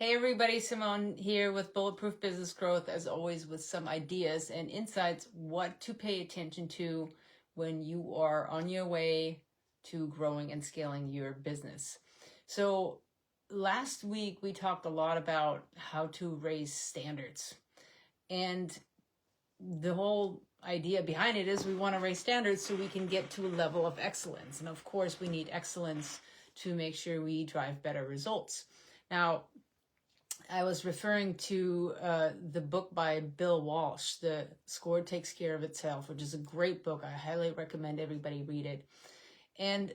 Hey everybody, Simone here with Bulletproof Business Growth, as always with some ideas and insights what to pay attention to when you are on your way to growing and scaling your business. So last week we talked a lot about how to raise standards, and the whole idea behind it is we want to raise standards so we can get to a level of excellence. And of course we need excellence to make sure we drive better results. Now, I was referring to the book by Bill Walsh, The Score Takes Care of Itself, which is a great book. I highly recommend everybody read it. And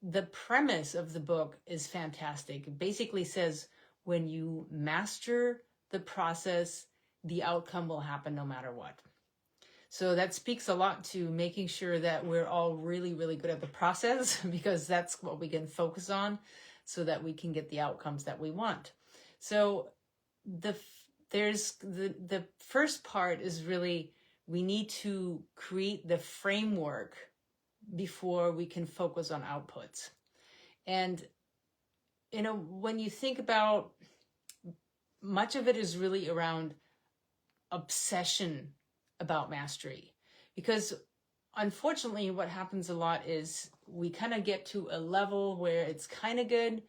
the premise of the book is fantastic. It basically says when you master the process, the outcome will happen no matter what. So that speaks a lot to making sure that we're all really, really good at the process, because that's what we can focus on so that we can get the outcomes that we want. So the first part is really we need to create the framework before we can focus on outputs. And when you think about, much of it is really around obsession about mastery, because unfortunately what happens a lot is we kind of get to a level where it's kind of good,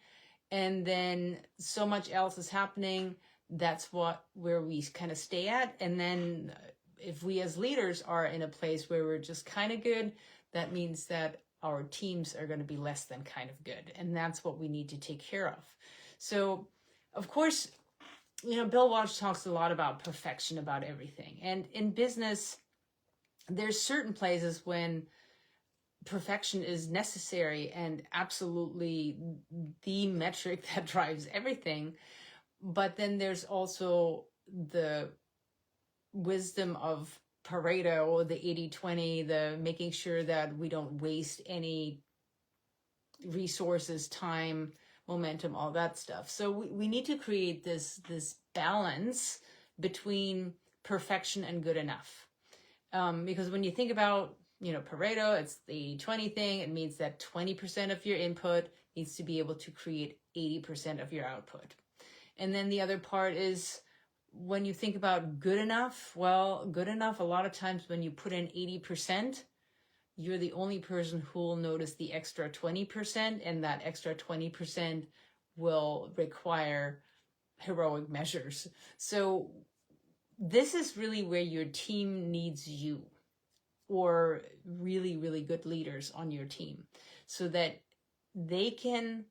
and then so much else is happening. That's where we kind of stay at. And then if we as leaders are in a place where we're just kind of good, that means that our teams are going to be less than kind of good. And that's what we need to take care of. So of course, Bill Walsh talks a lot about perfection, about everything. And in business, there's certain places when perfection is necessary and absolutely the metric that drives everything. But then there's also the wisdom of Pareto, or the 80-20, the making sure that we don't waste any resources, time, momentum, all that stuff. So we need to create this balance between perfection and good enough. Because when you think about Pareto, it's the 20 thing. It means that 20% of your input needs to be able to create 80% of your output. And then the other part is when you think about good enough, well, good enough, a lot of times when you put in 80%, you're the only person who will notice the extra 20%, and that extra 20% will require heroic measures. So this is really where your team needs you, or really, really good leaders on your team, so that they can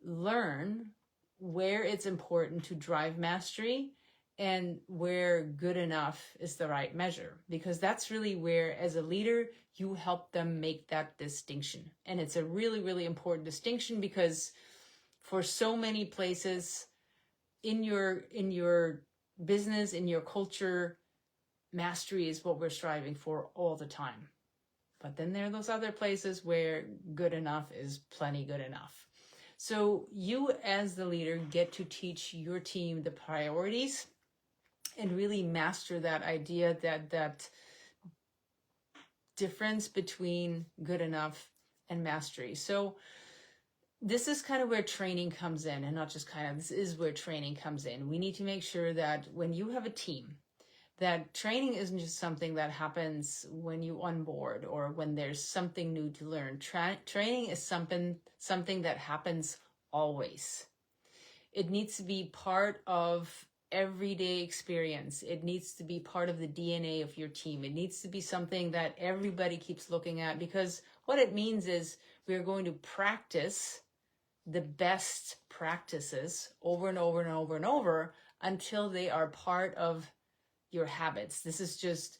learn where it's important to drive mastery and where good enough is the right measure. Because that's really where, as a leader, you help them make that distinction. And it's a really, really important distinction, because for so many places in your business, in your culture, mastery is what we're striving for all the time. But then there are those other places where good enough is plenty good enough. So you as the leader get to teach your team the priorities and really master that idea, that difference between good enough and mastery. So this is kind of where training comes in, and not just kind of, this is where training comes in. We need to make sure that when you have a team, that training isn't just something that happens when you onboard or when there's something new to learn. Training is something that happens always. It needs to be part of everyday experience. It needs to be part of the DNA of your team. It needs to be something that everybody keeps looking at, because what it means is we're going to practice the best practices over and over and over and over until they are part of your habits. This is just,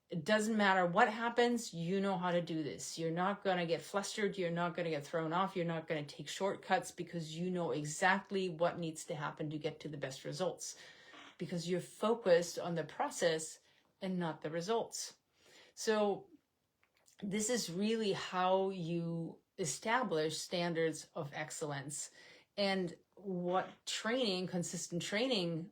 it doesn't matter what happens, you know how to do this. You're not going to get flustered. You're not going to get thrown off. You're not going to take shortcuts, because you know exactly what needs to happen to get to the best results, because you're focused on the process and not the results. So this is really how you establish standards of excellence. And what training, consistent training,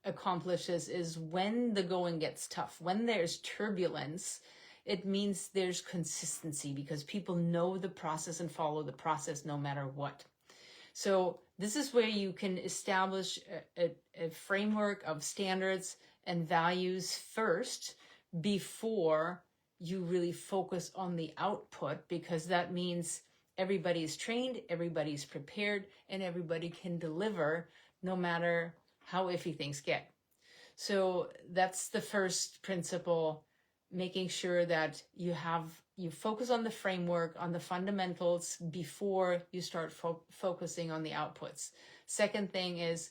accomplishes is when the going gets tough, when there's turbulence, it means there's consistency, because people know the process and follow the process no matter what. So this is where you can establish a framework of standards and values first before you really focus on the output, because that means everybody's trained, everybody's prepared, and everybody can deliver no matter how iffy things get. So that's the first principle, making sure that you focus on the framework, on the fundamentals before you start focusing on the outputs. Second thing is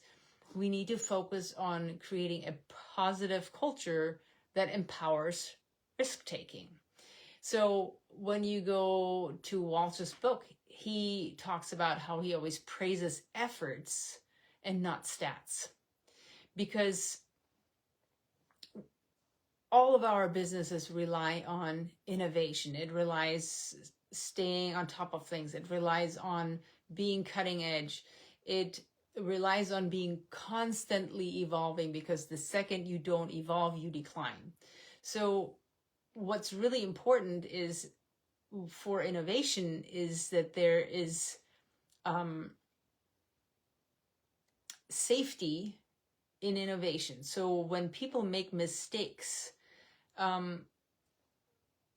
we need to focus on creating a positive culture that empowers risk-taking. So when you go to Walter's book, he talks about how he always praises efforts and not stats, because all of our businesses rely on innovation. It relies staying on top of things. It relies on being cutting edge. It relies on being constantly evolving, because the second you don't evolve, you decline. So what's really important is for innovation is that there is safety in innovation. So when people make mistakes,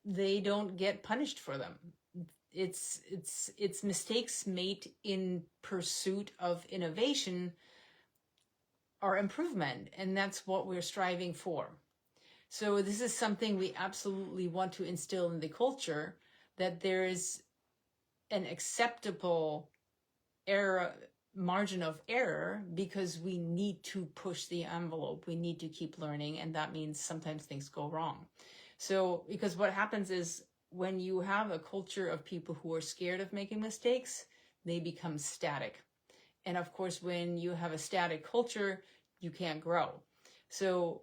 they don't get punished for them. It's mistakes made in pursuit of innovation or improvement, and that's what we're striving for. So this is something we absolutely want to instill in the culture, that there is an acceptable margin of error, because we need to push the envelope. We need to keep learning, and that means sometimes things go wrong. So because what happens is when you have a culture of people who are scared of making mistakes, they become static. And of course, when you have a static culture, you can't grow. So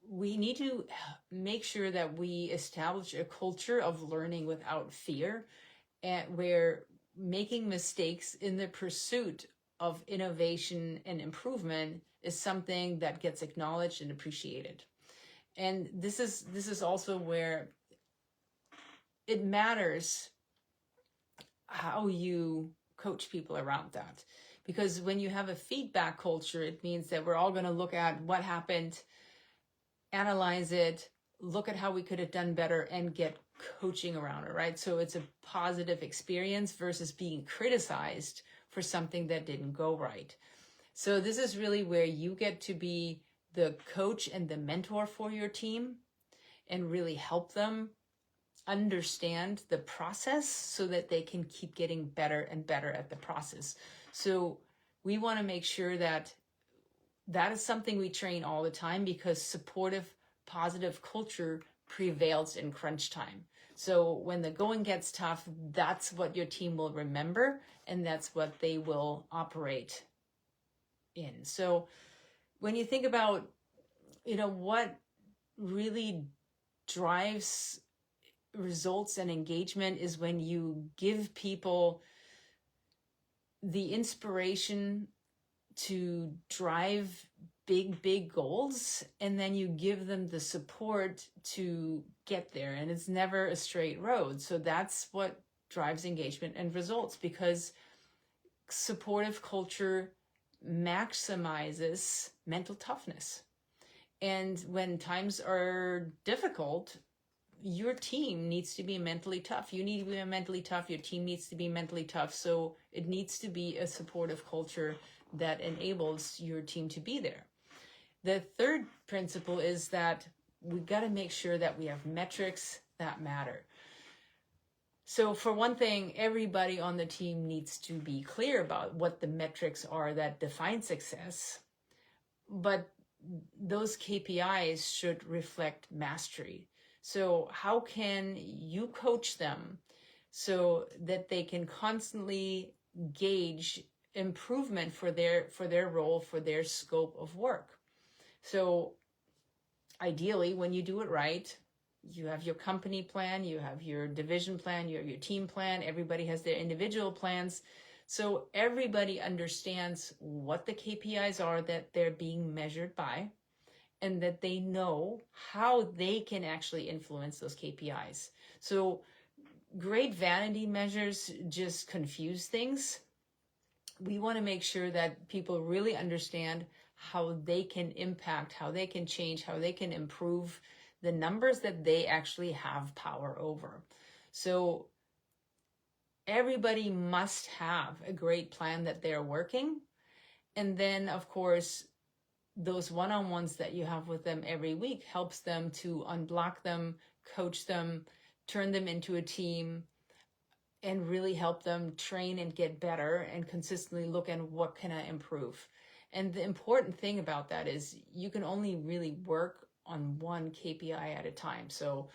we need to make sure that we establish a culture of learning without fear, and where making mistakes in the pursuit of innovation and improvement is something that gets acknowledged and appreciated. And this is also where it matters how you coach people around that. Because when you have a feedback culture, it means that we're all going to look at what happened, analyze it, look at how we could have done better, and get coaching around it, right? So it's a positive experience versus being criticized for something that didn't go right. So this is really where you get to be the coach and the mentor for your team, and really help them understand the process so that they can keep getting better and better at the process. So we want to make sure that that is something we train all the time, because supportive, positive culture prevails in crunch time. So when the going gets tough, that's what your team will remember, and that's what they will operate in. So when you think about, what really drives results and engagement, is when you give people the inspiration to drive big goals, and then you give them the support to get there. And it's never a straight road. So that's what drives engagement and results, because supportive culture maximizes mental toughness. And when times are difficult, your team needs to be mentally tough. You need to be mentally tough. Your team needs to be mentally tough. So it needs to be a supportive culture that enables your team to be there. The third principle is that we've got to make sure that we have metrics that matter. So for one thing, everybody on the team needs to be clear about what the metrics are that define success. But those KPIs should reflect mastery. So how can you coach them so that they can constantly gauge improvement for their role, for their scope of work? So ideally, when you do it right, you have your company plan, you have your division plan, you have your team plan, everybody has their individual plans. So everybody understands what the KPIs are that they're being measured by, and that they know how they can actually influence those KPIs. So great vanity measures just confuse things. we want to make sure that people really understand how they can impact, how they can change, how they can improve the numbers that they actually have power over. So everybody must have a great plan that they're working. And then, of course, those one-on-ones that you have with them every week helps them to unblock them, coach them, turn them into a team, and really help them train and get better and consistently look at what can I improve. And the important thing about that is you can only really work on one KPI at a time. So,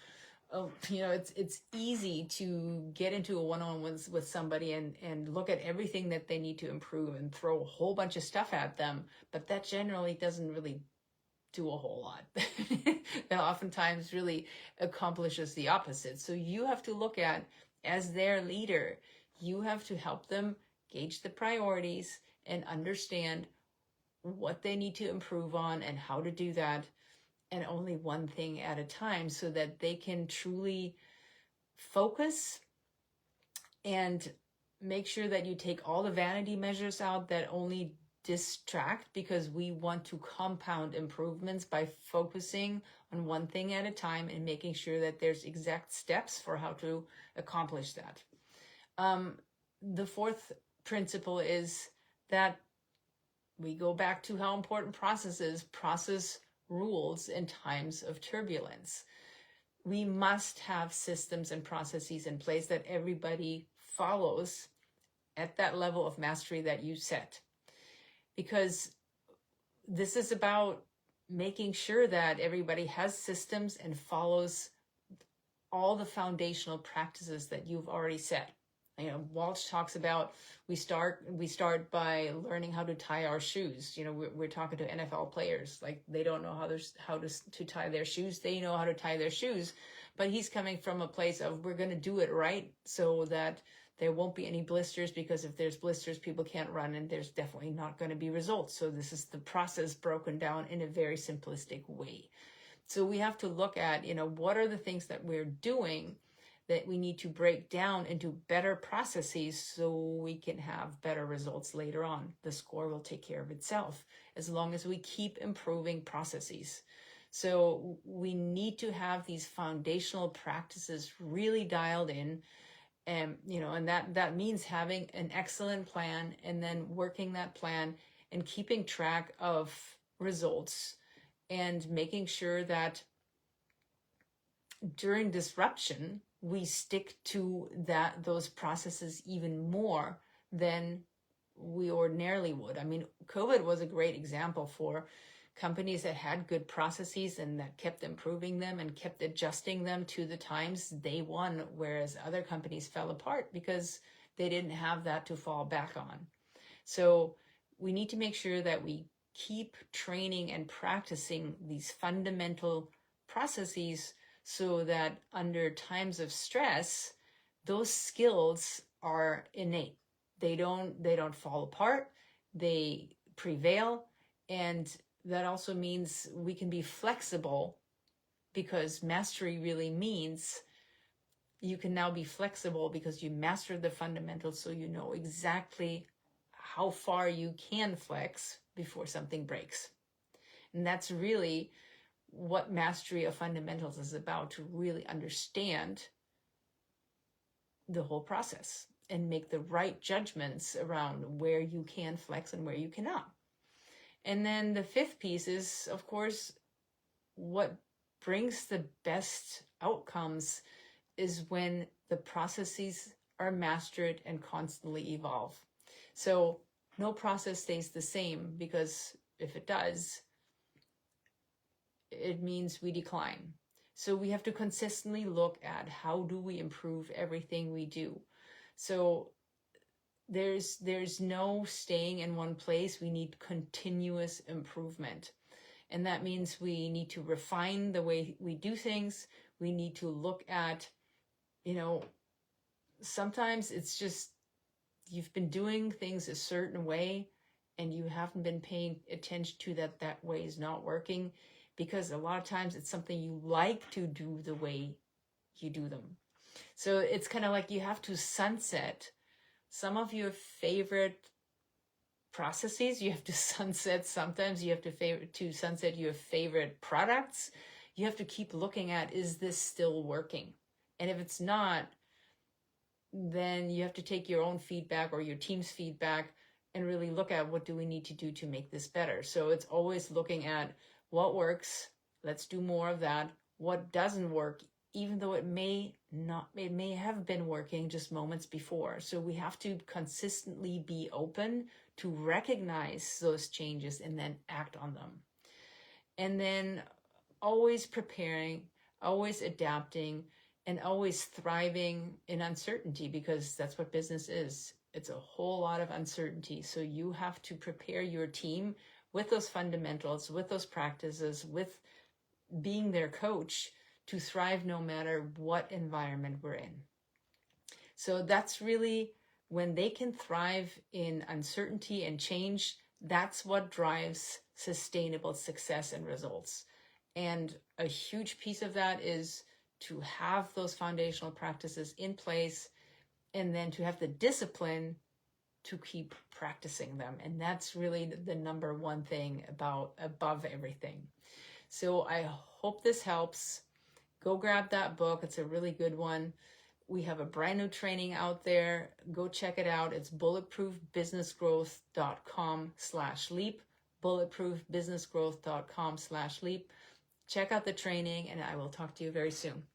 it's easy to get into a one-on-one with somebody and look at everything that they need to improve and throw a whole bunch of stuff at them, but that generally doesn't really do a whole lot. That oftentimes really accomplishes the opposite. So you have to look at, as their leader, you have to help them gauge the priorities and understand what they need to improve on and how to do that, and only one thing at a time, so that they can truly focus and make sure that you take all the vanity measures out that only distract, because we want to compound improvements by focusing on one thing at a time and making sure that there's exact steps for how to accomplish that. The fourth principle is that we go back to how important process rules in times of turbulence. We must have systems and processes in place that everybody follows at that level of mastery that you set. Because this is about making sure that everybody has systems and follows all the foundational practices that you've already set. Walsh talks about we start by learning how to tie our shoes. We're talking to NFL players, like they don't know how to tie their shoes. They know how to tie their shoes, but he's coming from a place of, we're going to do it right so that there won't be any blisters, because if there's blisters, people can't run, and there's definitely not going to be results. So this is the process broken down in a very simplistic way. So we have to look at, what are the things that we're doing that we need to break down into better processes so we can have better results later on. The score will take care of itself as long as we keep improving processes. So we need to have these foundational practices really dialed in. And that means having an excellent plan and then working that plan and keeping track of results and making sure that during disruption, we stick to those processes even more than we ordinarily would. I mean, COVID was a great example for companies that had good processes and that kept improving them and kept adjusting them to the times they won, whereas other companies fell apart because they didn't have that to fall back on. So we need to make sure that we keep training and practicing these fundamental processes so that under times of stress, those skills are innate. They don't fall apart, they prevail. And that also means we can be flexible, because mastery really means you can now be flexible because you mastered the fundamentals, so you know exactly how far you can flex before something breaks. And that's really what mastery of fundamentals is about, to really understand the whole process and make the right judgments around where you can flex and where you cannot. And then the fifth piece is, of course, what brings the best outcomes is when the processes are mastered and constantly evolve. So no process stays the same, because if it does, it means we decline. So we have to consistently look at how do we improve everything we do. So there's no staying in one place. We need continuous improvement. And that means we need to refine the way we do things. We need to look at, sometimes it's just you've been doing things a certain way and you haven't been paying attention to that way is not working, because a lot of times it's something you like to do the way you do them. So it's kind of like you have to sunset some of your favorite processes. You have to sunset sometimes. You have to sunset your favorite products. You have to keep looking at, is this still working? And if it's not, then you have to take your own feedback or your team's feedback and really look at, what do we need to do to make this better? So it's always looking at what works. Let's do more of that. What doesn't work, even though it may have been working just moments before. So we have to consistently be open to recognize those changes and then act on them. And then always preparing, always adapting, and always thriving in uncertainty, because that's what business is. It's a whole lot of uncertainty. So you have to prepare your team with those fundamentals, with those practices, with being their coach to thrive no matter what environment we're in. So that's really when they can thrive in uncertainty and change, that's what drives sustainable success and results. And a huge piece of that is to have those foundational practices in place, and then to have the discipline to keep practicing them. And that's really the number one thing above everything. So I hope this helps. Go grab that book. It's a really good one. We have a brand new training out there. Go check it out. It's bulletproofbusinessgrowth.com/leap, bulletproofbusinessgrowth.com/leap. Check out the training, and I will talk to you very soon.